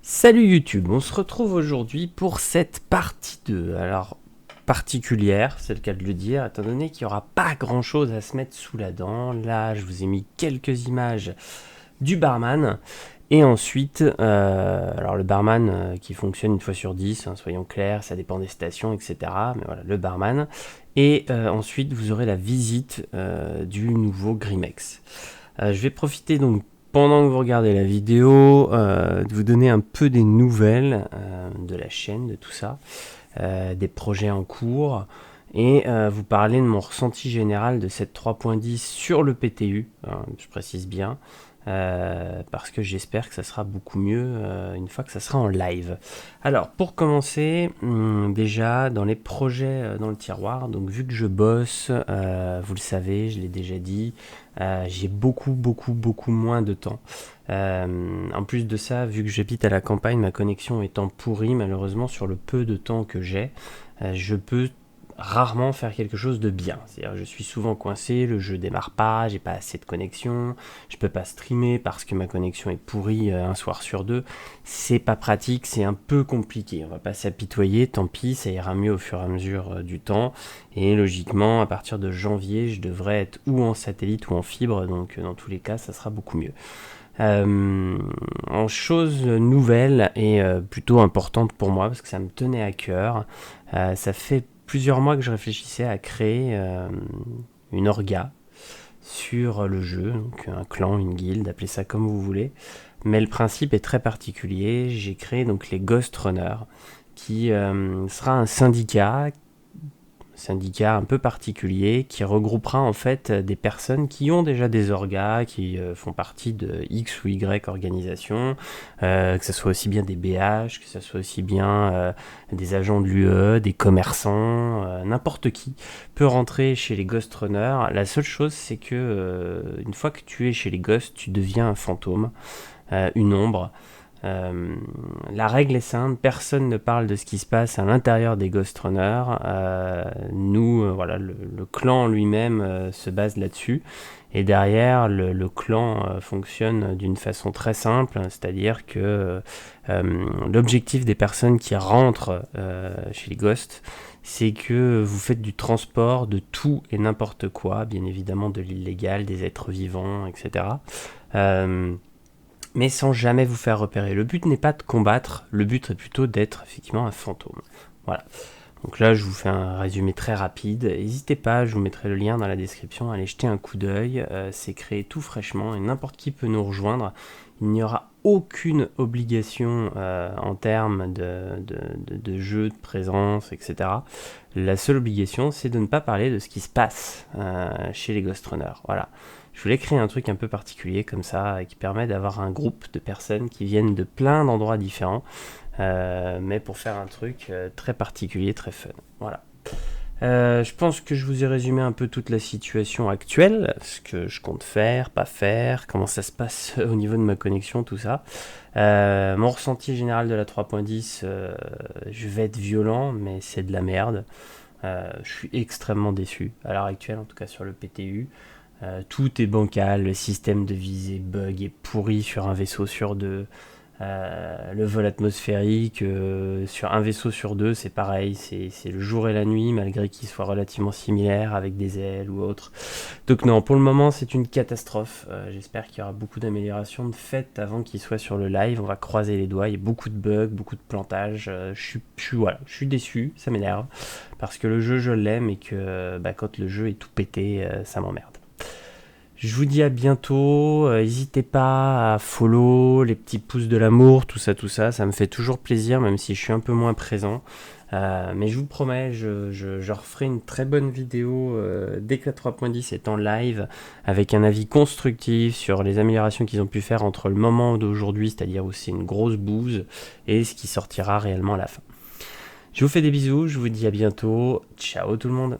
Salut YouTube, on se retrouve aujourd'hui pour cette partie 2. Alors, particulière, c'est le cas de le dire, étant donné qu'il n'y aura pas grand chose à se mettre sous la dent. Là, je vous ai mis quelques images du barman. Et ensuite, alors le barman qui fonctionne une fois sur 10, hein, soyons clairs, ça dépend des stations, etc. Mais voilà, le barman. Et ensuite, vous aurez la visite du nouveau Grimex. Je vais profiter donc pendant que vous regardez la vidéo, de vous donner un peu des nouvelles de la chaîne, de tout ça, des projets en cours, et vous parler de mon ressenti général de cette 3.10 sur le PTU, hein, je précise bien, parce que j'espère que ça sera beaucoup mieux une fois que ça sera en live. Alors, pour commencer, déjà, dans les projets dans le tiroir, donc vu que je bosse, vous le savez, je l'ai déjà dit, j'ai beaucoup moins de temps. En plus de ça, vu que j'habite à la campagne, ma connexion étant pourrie, malheureusement, sur le peu de temps que j'ai, je peux rarement faire quelque chose de bien. C'est-à-dire, je suis souvent coincé, le jeu démarre pas, j'ai pas assez de connexion, je peux pas streamer parce que ma connexion est pourrie un soir sur deux. C'est pas pratique, c'est un peu compliqué. On va pas s'apitoyer, tant pis, ça ira mieux au fur et à mesure du temps. Et logiquement, à partir de janvier, je devrais être ou en satellite ou en fibre, donc dans tous les cas, ça sera beaucoup mieux. En chose nouvelle et plutôt importante pour moi, parce que ça me tenait à cœur, ça fait plusieurs mois que je réfléchissais à créer une orga sur le jeu, donc un clan, une guilde, appelez ça comme vous voulez. Mais le principe est très particulier. J'ai créé donc les Ghost Runners, qui sera un syndicat un peu particulier qui regroupera en fait des personnes qui ont déjà des orgas, qui font partie de X ou Y organisations, que ce soit aussi bien des BH, que ce soit aussi bien des agents de l'UE, des commerçants, n'importe qui peut rentrer chez les Ghost Runners. La seule chose, c'est que une fois que tu es chez les Ghosts, tu deviens un fantôme, une ombre. La règle est simple, personne ne parle de ce qui se passe à l'intérieur des Ghost Runners. Voilà, le clan lui-même se base là-dessus. Et derrière, le clan fonctionne d'une façon très simple, c'est-à-dire que l'objectif des personnes qui rentrent chez les Ghosts, c'est que vous faites du transport de tout et n'importe quoi, bien évidemment de l'illégal, des êtres vivants, etc. Mais sans jamais vous faire repérer. Le but n'est pas de combattre, le but est plutôt d'être effectivement un fantôme. Voilà. Donc là, je vous fais un résumé très rapide. N'hésitez pas, je vous mettrai le lien dans la description, allez jeter un coup d'œil. C'est créé tout fraîchement et n'importe qui peut nous rejoindre. Il n'y aura aucune obligation en termes de jeu, de présence, etc. La seule obligation, c'est de ne pas parler de ce qui se passe chez les Ghost Runners. Voilà. Je voulais créer un truc un peu particulier comme ça, qui permet d'avoir un groupe de personnes qui viennent de plein d'endroits différents, mais pour faire un truc très particulier, très fun. Voilà. Je pense que je vous ai résumé un peu toute la situation actuelle, ce que je compte faire, pas faire, comment ça se passe au niveau de ma connexion, tout ça. Mon ressenti général de la 3.10, je vais être violent, mais c'est de la merde. Je suis extrêmement déçu, à l'heure actuelle, en tout cas sur le PTU. Tout est bancal, le système de visée bug est pourri sur un vaisseau sur deux. Le vol atmosphérique sur un vaisseau sur deux, c'est pareil, c'est le jour et la nuit, malgré qu'ils soient relativement similaires avec des ailes ou autres. Donc non, pour le moment, c'est une catastrophe. J'espère qu'il y aura beaucoup d'améliorations de fait avant qu'il soit sur le live. On va croiser les doigts, il y a beaucoup de bugs, beaucoup de plantages. Je suis déçu, ça m'énerve, parce que le jeu, je l'aime et que quand le jeu est tout pété, ça m'emmerde. Je vous dis à bientôt, n'hésitez pas à follow, les petits pouces de l'amour, tout ça, ça me fait toujours plaisir, même si je suis un peu moins présent. Mais je vous promets, je referai une très bonne vidéo dès que la 3.10 est en live, avec un avis constructif sur les améliorations qu'ils ont pu faire entre le moment d'aujourd'hui, c'est-à-dire où c'est une grosse bouse, et ce qui sortira réellement à la fin. Je vous fais des bisous, je vous dis à bientôt, ciao tout le monde.